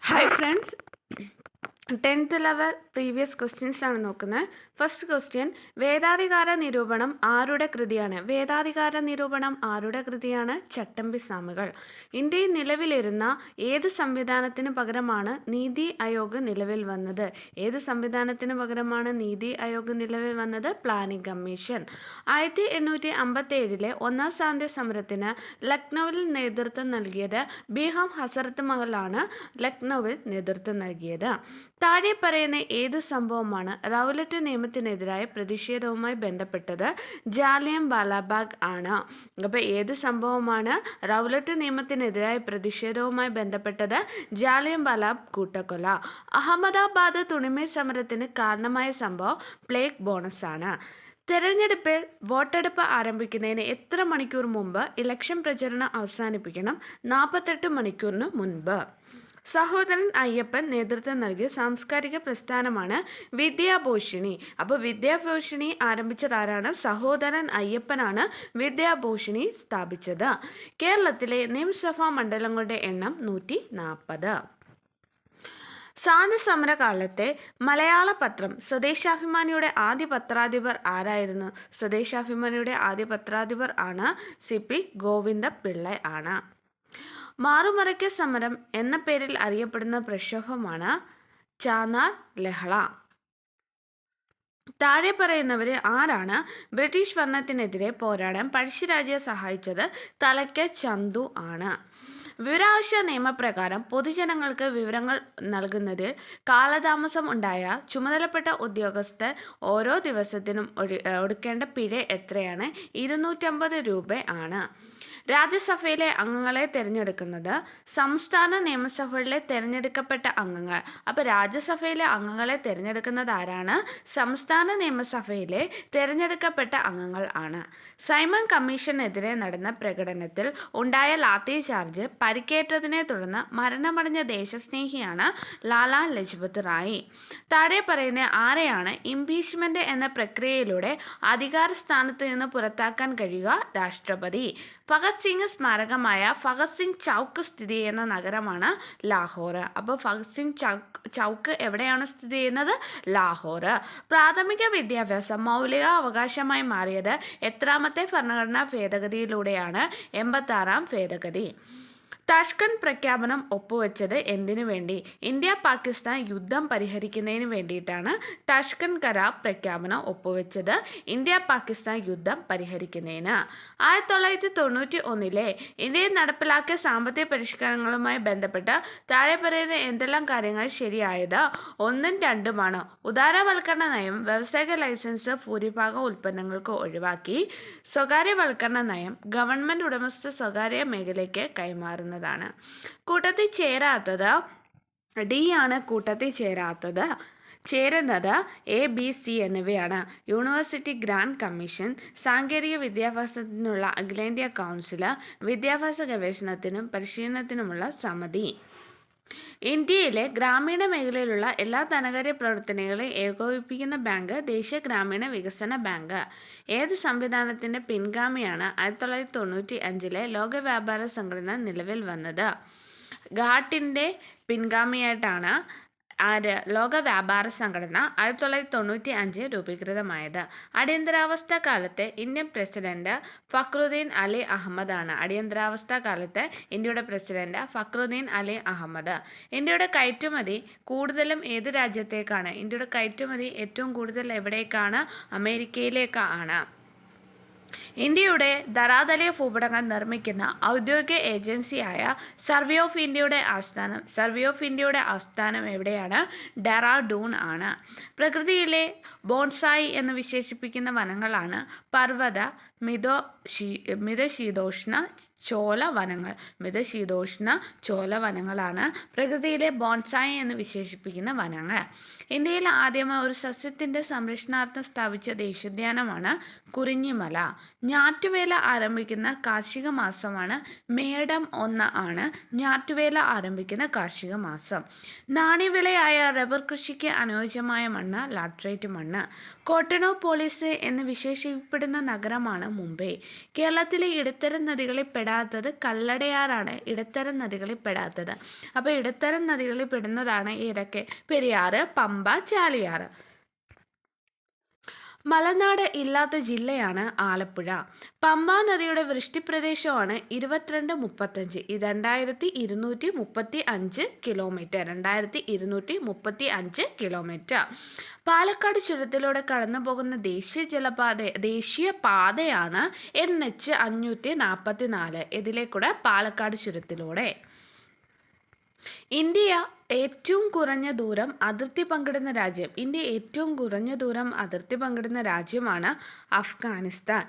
Hi friends, 10th level previous questions ആണ് നോക്കുന്നത്. First question, വേദാധികാര നിരൂപണം ആരുടെ കൃതിയാണ്? വേദാധികാര നിരൂപണം ആരുടെ കൃതിയാണ്? ചട്ടമ്പി സ്വാമികൾ. ഇന്ത്യയിൽ നിലവിലിരുന്ന ഏത് സംവിധാനത്തിന് പകരമാണ് നീതി ആയോഗ് നിലവിൽ വന്നത്? ഏത് സംവിധാനത്തിന് പകരമാണ് നീതി ആയോഗ് നിലവിൽ വന്നത്? Planning commission. 1857 ഒന്നാം സ്വാതന്ത്ര്യ സമരത്തിന് ലക്നൌവിൽ നേതൃത്വം നൽകിയത് ബീഗം ഹസരത്ത് മഹലാണ് ലക്നൌവിൽ നേതൃത്വം നൽകിയത്. താഴെ പറയുന്ന ഏത് സംഭവമാണ് റൗലറ്റ് നിയമത്തിനെതിരായ പ്രതിഷേധവുമായി ബന്ധപ്പെട്ടത്? ജാലിയൻ വാലാബാഗ് ആണ്. അപ്പോൾ ഏത് സംഭവമാണ് റൗലറ്റ് നിയമത്തിനെതിരായ പ്രതിഷേധവുമായി ബന്ധപ്പെട്ടത്? ജാലിയൻ വാലാബാഗ് കൂട്ടക്കൊല. അഹമ്മദാബാദ് തുണിമിൽ സമരത്തിന് കാരണമായ സംഭവം പ്ലേഗ് ബോണസ് ആണ്. തെരഞ്ഞെടുപ്പിൽ വോട്ടെടുപ്പ് ആരംഭിക്കുന്നതിന് എത്ര മണിക്കൂർ മുമ്പ് ഇലക്ഷൻ പ്രചരണം അവസാനിപ്പിക്കണം? 48 മണിക്കൂറിന് മുൻപ്. സഹോദരൻ അയ്യപ്പൻ നേതൃത്വം നൽകിയ സാംസ്കാരിക പ്രസ്ഥാനമാണ് വിദ്യാഭൂഷണി. അപ്പോൾ വിദ്യാഭൂഷണി ആരംഭിച്ചതാരാണ്? സഹോദരൻ അയ്യപ്പനാണ് വിദ്യാഭൂഷണി സ്ഥാപിച്ചത്. കേരളത്തിലെ നിയമസഭാ മണ്ഡലങ്ങളുടെ എണ്ണം 140. സ്വാതന്ത്ര്യ സമരകാലത്തെ മലയാള പത്രം സ്വദേശാഭിമാനിയുടെ ആദ്യ പത്രാധിപർ ആരായിരുന്നു? സ്വദേശാഭിമാനിയുടെ ആദ്യ പത്രാധിപർ ആണ് CP ഗോവിന്ദപിള്ള ആണ്. മാറുമറയ്ക്ക സമരം എന്ന പേരിൽ അറിയപ്പെടുന്ന പ്രക്ഷോഭമാണ് ചാന്നാർ ലഹള. താഴെ പറയുന്നവർ ആരാണ് ബ്രിട്ടീഷ് ഭരണത്തിനെതിരെ പോരാടാൻ പഴശ്ശിരാജയെ സഹായിച്ചത്? തലയ്ക്കൽ ചന്തു ആണ്. വിവരാവകാശ നിയമപ്രകാരം പൊതുജനങ്ങൾക്ക് വിവരങ്ങൾ നൽകുന്നതിൽ കാലതാമസം ഉണ്ടായ ചുമതലപ്പെട്ട ഉദ്യോഗസ്ഥർ ഓരോ ദിവസത്തിനും ഒടുക്കേണ്ട പിഴ എത്രയാണ്? 250 രൂപ ആണ്. രാജ്യസഭയിലെ അംഗങ്ങളെ തിരഞ്ഞെടുക്കുന്നത് സംസ്ഥാന നിയമസഭകളിലെ തിരഞ്ഞെടുക്കപ്പെട്ട അംഗങ്ങൾ. അപ്പോൾ രാജ്യസഭയിലെ അംഗങ്ങളെ തിരഞ്ഞെടുക്കുന്നത് ആരാണ്? സംസ്ഥാന നിയമസഭയിലെ തിരഞ്ഞെടുക്കപ്പെട്ട അംഗങ്ങൾ ആണ്. സൈമൺ കമ്മീഷനെതിരെ നടന്ന പ്രകടനത്തിൽ ഉണ്ടായ ലാത്തി ചാർജ് പരിക്കേറ്റതിനെ തുടർന്ന് മരണമടഞ്ഞ ദേശസ്നേഹിയാണ് ലാലാ ലജ്പത് റായ്. താഴെ പറയുന്ന ആരെയാണ് ഇംപീച്ച്മെന്റ് എന്ന പ്രക്രിയയിലൂടെ അധികാര സ്ഥാനത്ത് നിന്ന് പുറത്താക്കാൻ കഴിയുക? രാഷ്ട്രപതി. ഭഗത് സിംഗ് സ്മാരകമായ ഭഗത് സിംഗ് ചൗക്ക് സ്ഥിതി ചെയ്യുന്ന നഗരമാണ് ലാഹോർ. അപ്പോൾ ഭഗത് സിംഗ് ചൗക്ക് എവിടെയാണ് സ്ഥിതി ചെയ്യുന്നത്? ലാഹോർ. പ്രാഥമിക വിദ്യാഭ്യാസം മൗലിക അവകാശമായി മാറിയത് എത്രാമത്തെ ഭരണഘടനാ ഭേദഗതിയിലൂടെയാണ്? 86-ാം ഭേദഗതി. താഷ്കന്റ് പ്രഖ്യാപനം ഒപ്പുവെച്ചത് എന്തിനു വേണ്ടി? ഇന്ത്യ പാകിസ്ഥാൻ യുദ്ധം പരിഹരിക്കുന്നതിന് വേണ്ടിയിട്ടാണ് താഷ്കന്റ് കരാർ പ്രഖ്യാപനം ഒപ്പുവെച്ചത്. ഇന്ത്യ പാകിസ്ഥാൻ യുദ്ധം പരിഹരിക്കുന്നതിന്. 1991 ഇന്ത്യയിൽ നടപ്പിലാക്കിയ സാമ്പത്തിക പരിഷ്കാരങ്ങളുമായി ബന്ധപ്പെട്ട് താഴെ പറയുന്ന എന്തെല്ലാം കാര്യങ്ങൾ ശരിയായത്? 1ഉം 2ഉമാണ്. ഉദാരവൽക്കരണ നയം വ്യാവസായിക ലൈസൻസ് ഭൂരിഭാഗം ഉൽപ്പന്നങ്ങൾക്ക് ഒഴിവാക്കി. സ്വകാര്യവൽക്കരണ നയം ഗവൺമെന്റ് ഉടമസ്ഥ സ്വകാര്യ മേഖലയ്ക്ക് കൈമാറുന്നത്. കൂട്ടത്തിൽ ചേരാത്തത് D ആണ്. കൂട്ടത്തിൽ ചേരുന്നത് ABC എന്നിവയാണ്. യൂണിവേഴ്സിറ്റി ഗ്രാന്റ് കമ്മീഷൻ, സാങ്കേതിക വിദ്യാഭ്യാസത്തിനുള്ള അഖിലേന്ത്യാ കൗൺസിൽ, വിദ്യാഭ്യാസ ഗവേഷണത്തിനും പരിശീലനത്തിനുമുള്ള സമിതി. ഇന്ത്യയിലെ ഗ്രാമീണ മേഖലയിലുള്ള എല്ലാ ധനകാര്യ പ്രവർത്തനങ്ങളെയും ഏകോപിപ്പിക്കുന്ന ബാങ്ക് ദേശീയ ഗ്രാമീണ വികസന ബാങ്ക്. ഏത് സംവിധാനത്തിൻ്റെ പിൻഗാമിയാണ് 1995 ലോക വ്യാപാര സംഘടന നിലവിൽ വന്നത്? ഗാട്ടിൻ്റെ പിൻഗാമിയായിട്ടാണ് ലോക വ്യാപാര സംഘടന 1995 രൂപീകൃതമായത്. അടിയന്തരാവസ്ഥ കാലത്തെ ഇന്ത്യൻ പ്രസിഡന്റ് ഫക്രുദ്ദീൻ അലി അഹമ്മദ് ആണ്. അടിയന്തരാവസ്ഥ കാലത്ത് ഇന്ത്യയുടെ പ്രസിഡന്റ് ഫക്രുദ്ദീൻ അലി അഹമ്മദ്. ഇന്ത്യയുടെ കയറ്റുമതി കൂടുതലും ഏത് രാജ്യത്തേക്കാണ്? ഇന്ത്യയുടെ കയറ്റുമതി ഏറ്റവും കൂടുതൽ എവിടേക്കാണ്? അമേരിക്കയിലേക്കാണ്. ഇന്ത്യയുടെ ധരാതല ഭൂപടങ്ങൾ നിർമ്മിക്കുന്ന ഔദ്യോഗിക ഏജൻസിയായ സർവേ ഓഫ് ഇന്ത്യയുടെ ആസ്ഥാനം എവിടെയാണ്? ഡെറാഡൂൺ ആണ്. പ്രകൃതിയിലെ ബോൺസായി എന്ന് വിശേഷിപ്പിക്കുന്ന വനങ്ങളാണ് പർവ്വത മിതശീതോഷ്ണ ചോല വനങ്ങളാണ് പ്രകൃതിയിലെ ബോൺസായി എന്ന് വിശേഷിപ്പിക്കുന്ന വനങ്ങൾ. ഇന്ത്യയിൽ ആദ്യമായി ഒരു സസ്യത്തിൻ്റെ സംരക്ഷണാർത്ഥം സ്ഥാപിച്ച ദേശീയോദ്യാനമാണ് കുറിഞ്ഞിമല. ഞാറ്റുവേല ആരംഭിക്കുന്ന കാർഷിക മാസമാണ് മേടം 1 ആണ്. ഞാറ്റുവേല ആരംഭിക്കുന്ന കാർഷിക മാസം. നാണ്യവിളയായ റബ്ബർ കൃഷിക്ക് അനുയോജ്യമായ മണ്ണ് ലാറ്ററൈറ്റ് മണ്ണ്. കോട്ടണോപോളിസ് എന്ന് വിശേഷിപ്പിക്കപ്പെടുന്ന നഗരമാണ് മുംബൈ. കേരളത്തിലെ ഇടത്തരം നദികളിൽ പെടാത്ത പെടാത്തത് കല്ലടയാറാണ് ഇടത്തരം നദികളിൽ പെടാത്തത്. അപ്പോൾ ഇടത്തരം നദികളിൽ പെടുന്നതാണ് ഏതൊക്കെ? പെരിയാറ്, പമ്പ, ചാലിയാറ്. മലനാട് ഇല്ലാത്ത ജില്ലയാണ് ആലപ്പുഴ. പമ്പാ നദിയുടെ വൃഷ്ടിപ്രദേശമാണ് 2235. 2235 കിലോമീറ്റർ. പാലക്കാട് ചുരത്തിലൂടെ കടന്നു പോകുന്ന ദേശീയ പാതയാണ് NH 544. ഇതിലേക്കൂടെ പാലക്കാട് ചുരത്തിലൂടെ. ഇന്ത്യ ഏറ്റവും കുറഞ്ഞ ദൂരം അതിർത്തി പങ്കിടുന്ന രാജ്യമാണ് അഫ്ഗാനിസ്ഥാൻ.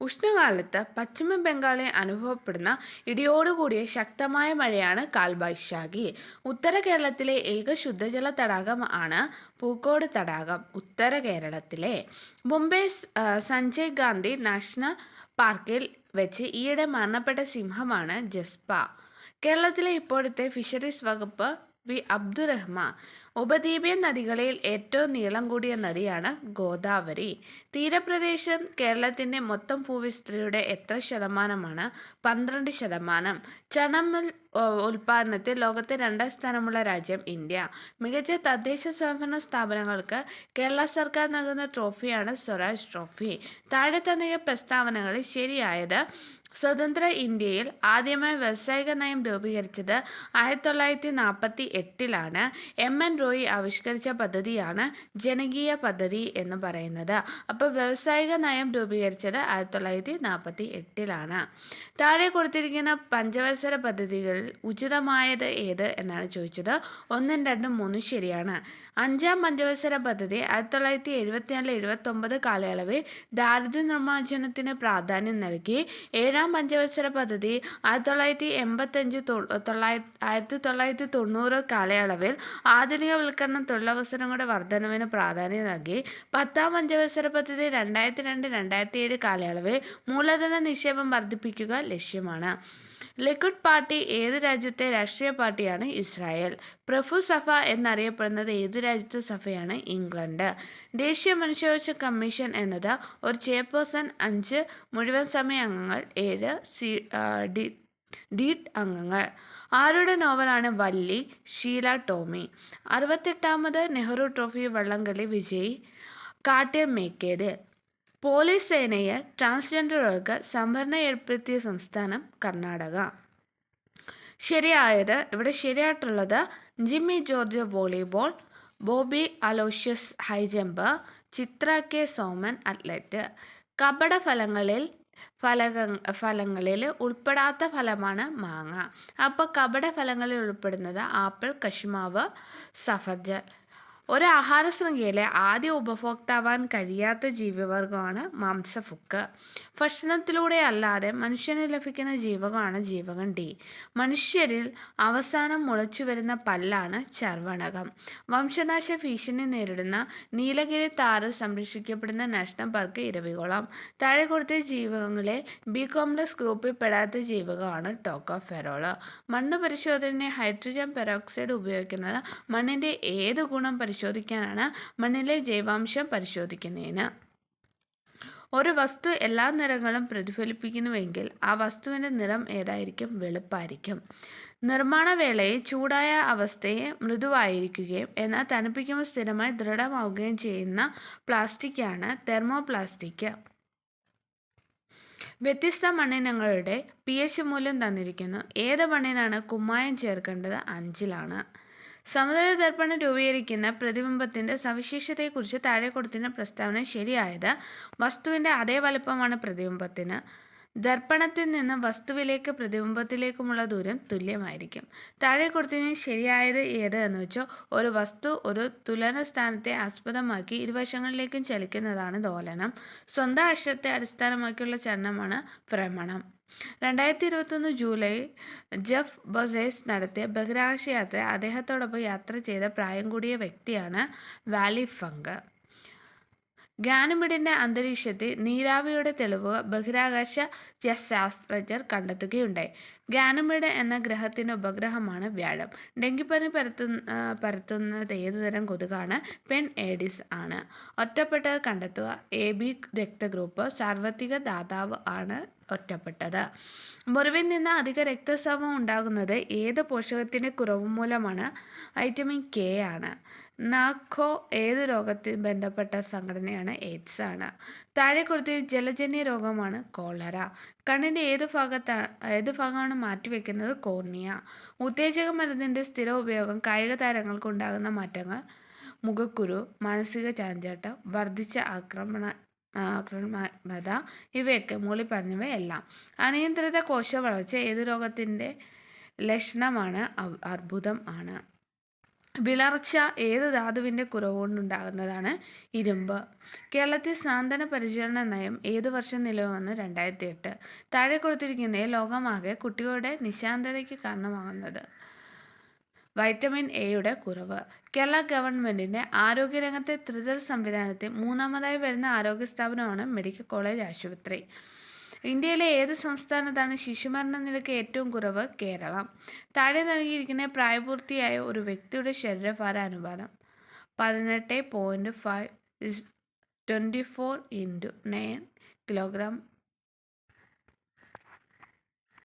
ഉഷ്ണകാലത്ത് പശ്ചിമ ബംഗാളിൽ അനുഭവപ്പെടുന്ന ഇടിയോടുകൂടിയ ശക്തമായ മഴയാണ് കാൽബൈശാഖി. ഉത്തര കേരളത്തിലെ ഏക ശുദ്ധജല തടാകം ആണ് പൂക്കോട് തടാകം. ഉത്തര കേരളത്തിലെ മുംബൈ സഞ്ജയ് ഗാന്ധി നാഷണൽ പാർക്കിൽ വെച്ച് ഈയിടെ മരണപ്പെട്ട സിംഹമാണ് ജസ്പ. കേരളത്തിലെ ഇപ്പോഴത്തെ ഫിഷറീസ് വകുപ്പ് വി അബ്ദുറഹ്മാൻ. ഉപദ്വീപീയ നദികളിൽ ഏറ്റവും നീളം കൂടിയ നദിയാണ് ഗോദാവരി. തീരപ്രദേശം കേരളത്തിൻ്റെ മൊത്തം ഭൂവിസ്തൃതിയുടെ എത്ര ശതമാനമാണ്? 12%. ചണമിൽ ഉൽപ്പാദനത്തിൽ ലോകത്തെ 2ാം സ്ഥാനമുള്ള രാജ്യം ഇന്ത്യ. മികച്ച തദ്ദേശ സ്വയംഭരണ സ്ഥാപനങ്ങൾക്ക് കേരള സർക്കാർ നൽകുന്ന ട്രോഫിയാണ് സ്വരാജ് ട്രോഫി. താഴെ തന്നിയ പ്രസ്താവനകളിൽ ശരിയായത്: സ്വതന്ത്ര ഇന്ത്യയിൽ ആദ്യമായി വ്യവസായിക നയം രൂപീകരിച്ചത് 1948-ലാണ്. MN റോയി ആവിഷ്കരിച്ച പദ്ധതിയാണ് ജനകീയ പദ്ധതി എന്ന് പറയുന്നത്. അപ്പോൾ വ്യവസായിക നയം രൂപീകരിച്ചത് 1948-ലാണ്. താഴെ കൊടുത്തിരിക്കുന്ന പഞ്ചവത്സര പദ്ധതികളിൽ ഉചിതമായത് ഏത് എന്നാണ് ചോദിച്ചത്. 1, 2, 3 ശരിയാണ്. 5ാം പഞ്ചവത്സര പദ്ധതി 1974-79 കാലയളവിൽ ദാരിദ്ര്യ നിർമ്മാർജ്ജനത്തിന് പ്രാധാന്യം നൽകി. 7ാം പഞ്ചവത്സര പദ്ധതി 1990 കാലയളവിൽ ആധുനികവൽക്കരണം, തൊഴിലവസരങ്ങളുടെ വർധനവിന് പ്രാധാന്യം നൽകി. 10ാം പഞ്ചവത്സര പദ്ധതി 2002-2007 കാലയളവിൽ മൂലധന നിക്ഷേപം വർദ്ധിപ്പിക്കുക ലക്ഷ്യമാണ്. ലിക്കുഡ് പാർട്ടി ഏത് രാജ്യത്തെ രാഷ്ട്രീയ പാർട്ടിയാണ്? ഇസ്രായേൽ. പ്രഭു സഭ എന്നറിയപ്പെടുന്നത് ഏത് രാജ്യത്തെ സഭയാണ്? ഇംഗ്ലണ്ട്. ദേശീയ മനുഷ്യാവകാശ കമ്മീഷൻ എന്നത് ഒരു ചെയർപേഴ്സൺ, 5 മുഴുവൻ സമയ അംഗങ്ങൾ, 7 ഡീഡ് അംഗങ്ങൾ. ആരുടെ നോവലാണ് വല്ലി? ഷീല ടോമി. 68ാമത് നെഹ്റു ട്രോഫി വള്ളംകളി വിജയി കാട്ടിൽ മേക്കേത്. പോലീസ് സേനയിൽ ട്രാൻസ്ജെൻഡറുകൾക്ക് സംവരണം ഏർപ്പെടുത്തിയ സംസ്ഥാനം കർണാടക. ഇവിടെ ശരിയായിട്ടുള്ളത് Jimmy George volleyball, Bobby Aloysius high jump, Chithra K Soman athlete. കപട ഫലങ്ങളിൽ ഉൾപ്പെടാത്ത ഫലമാണ് മാങ്ങ. അപ്പോൾ കപട ഫലങ്ങളിൽ ഉൾപ്പെടുന്നത് ആപ്പിൾ, കശുമാവ്, സഫർജൽ. ഒരു ആഹാര ശൃംഖലയിലെ ആദ്യ ഉപഭോക്താവാൻ കഴിയാത്ത ജീവിവർഗമാണ് മാംസഭുക്ക്. ഭക്ഷണത്തിലൂടെ അല്ലാതെ മനുഷ്യന് ലഭിക്കുന്ന ജീവകമാണ് ജീവകം D. മനുഷ്യരിൽ അവസാനം മുളച്ചു വരുന്ന പല്ലാണ് ചർവണകം. വംശനാശ ഭീഷണി നേരിടുന്ന നീലഗിരി താറ് സംരക്ഷിക്കപ്പെടുന്ന നാഷണൽ പാർക്ക് ഇരവികുളം. താഴെ കൊടുത്ത ജീവകങ്ങളെ B കോംപ്ലക്സ് ഗ്രൂപ്പിൽ പെടാത്ത ജീവകമാണ് ടോക്കോഫെറോൾ. മണ്ണ് പരിശോധനയെ ഹൈഡ്രജൻ പെറോക്സൈഡ് ഉപയോഗിക്കുന്നത് മണ്ണിൻ്റെ ഏത് ഗുണം പരിശോധിക്കാനാണ്? മണ്ണിലെ ജൈവാംശം പരിശോധിക്കുന്നതിന്. ഒരു വസ്തു എല്ലാ നിറങ്ങളും പ്രതിഫലിപ്പിക്കുന്നുവെങ്കിൽ ആ വസ്തുവിൻ്റെ നിറം ഏതായിരിക്കും? വെളുപ്പായിരിക്കും. നിർമ്മാണ വേളയിൽ ചൂടായ അവസ്ഥയെ മൃദുവായിരിക്കുകയും എന്നാൽ തണുപ്പിക്കുമ്പോൾ സ്ഥിരമായി ദൃഢമാവുകയും ചെയ്യുന്ന പ്ലാസ്റ്റിക്കാണ് തെർമോപ്ലാസ്റ്റിക്. വ്യത്യസ്ത മണ്ണിനങ്ങളുടെ pH മൂല്യം തന്നിരിക്കുന്നു. ഏത് മണ്ണിനാണ് കുമ്മായം ചേർക്കേണ്ടത്? 5-ലാണ്. സമതല ദർപ്പണം രൂപീകരിക്കുന്ന പ്രതിബിംബത്തിൻ്റെ സവിശേഷതയെക്കുറിച്ച് താഴെ കൊടുത്തിരുന്ന പ്രസ്താവന ശരിയായത്: വസ്തുവിൻ്റെ അതേ വലുപ്പമാണ് പ്രതിബിംബത്തിന്. ദർപ്പണത്തിൽ നിന്ന് വസ്തുവിലേക്ക് പ്രതിബിംബത്തിലേക്കുമുള്ള ദൂരം തുല്യമായിരിക്കും. താഴെ കൊടുത്തതിന് ശരിയായത് ഏത് എന്ന് വെച്ചാൽ ഒരു വസ്തു ഒരു തുലന സ്ഥാനത്തെ ആസ്പദമാക്കി ഇരുവശങ്ങളിലേക്കും ചലിക്കുന്നതാണ് ദോലനം. സ്വന്തം അക്ഷത്തെ അടിസ്ഥാനമാക്കിയുള്ള ചലനമാണ് ഭ്രമണം. 2021 ജൂലൈ ജെഫ് ബൊസേസ് നടത്തിയ ബഹിരാകാശ യാത്ര അദ്ദേഹത്തോടൊപ്പം യാത്ര ചെയ്ത പ്രായം കൂടിയ വ്യക്തിയാണ് വാലി ഫങ്ക്. ഗാനിമീഡിന്റെ അന്തരീക്ഷത്തിൽ നീരാവിയുടെ തെളിവുകൾ ബഹിരാകാശ ശാസ്ത്രജ്ഞർ കണ്ടെത്തുകയുണ്ടായി. ഗാനിമീഡ് എന്ന ഗ്രഹത്തിന്റെ ഉപഗ്രഹമാണ് വ്യാഴം. ഡെങ്കിപ്പനി പരത്തുന്നത് ഏതുതരം കൊതുകാണ്? പെൻ ഏഡിസ് ആണ്. ഒറ്റപ്പെട്ടത് കണ്ടെത്തുക. AB രക്തഗ്രൂപ്പ് സാർവത്രിക ദാതാവ് ആണ് ഒറ്റപ്പെട്ടത്. മുറിവിൽ നിന്ന് അധിക രക്തസ്രാവം ഉണ്ടാകുന്നത് ഏത് പോഷകത്തിന്റെ കുറവ് മൂലമാണ്? വൈറ്റമിൻ K ആണ്. നാഖോ ഏത് രോഗത്തിൽ ബന്ധപ്പെട്ട സംഘടനയാണ്? എയ്ഡ്സ് ആണ്. താഴെ കൊടുത്ത ജലജന്യ രോഗമാണ് കോളറ. കണ്ണിന്റെ ഏത് ഭാഗമാണ് മാറ്റിവെക്കുന്നത്? കോർണിയ. ഉത്തേജക മരുന്നിന്റെ സ്ഥിര ഉപയോഗം കായിക താരങ്ങൾക്ക് ഉണ്ടാകുന്ന മാറ്റങ്ങൾ: മുഖക്കുരു, മാനസിക ചാഞ്ചാട്ടം, വർദ്ധിച്ച ആക്രമണാത്മകത, ഇവയൊക്കെ മുകളിൽ പറഞ്ഞവയെല്ലാം. അനിയന്ത്രിത കോശ വളർച്ച ഏത് രോഗത്തിന്റെ ലക്ഷണമാണ്? അർബുദം ആണ്. വിളർച്ച ഏത് ധാതുവിന്റെ കുറവ് കൊണ്ടുണ്ടാകുന്നതാണ്? ഇരുമ്പ്. കേരളത്തിൽ സാന്ത്വന പരിചരണ നയം ഏത് വർഷം നിലവിൽ വന്നു? 2008. താഴെ കൊടുത്തിരിക്കുന്നതിൽ ലോകമാകെ കുട്ടികളുടെ നിശാന്തതയ്ക്ക് കാരണമാകുന്നത്: വൈറ്റമിൻ എയുടെ കുറവ്. കേരള ഗവൺമെന്റിന്റെ ആരോഗ്യരംഗത്തെ ത്രിതല സംവിധാനത്തിൽ മൂന്നാമതായി വരുന്ന ആരോഗ്യ സ്ഥാപനമാണ് മെഡിക്കൽ കോളേജ് ആശുപത്രി. ഇന്ത്യയിലെ ഏത് സംസ്ഥാനത്താണ് ശിശുമരണ നിരക്ക് ഏറ്റവും കുറവ്? കേരളം. താഴെ നൽകിയിരിക്കുന്ന പ്രായപൂർത്തിയായ ഒരു വ്യക്തിയുടെ ശരീരഭാര അനുപാതം: 18.5 24 × 9 കിലോഗ്രാം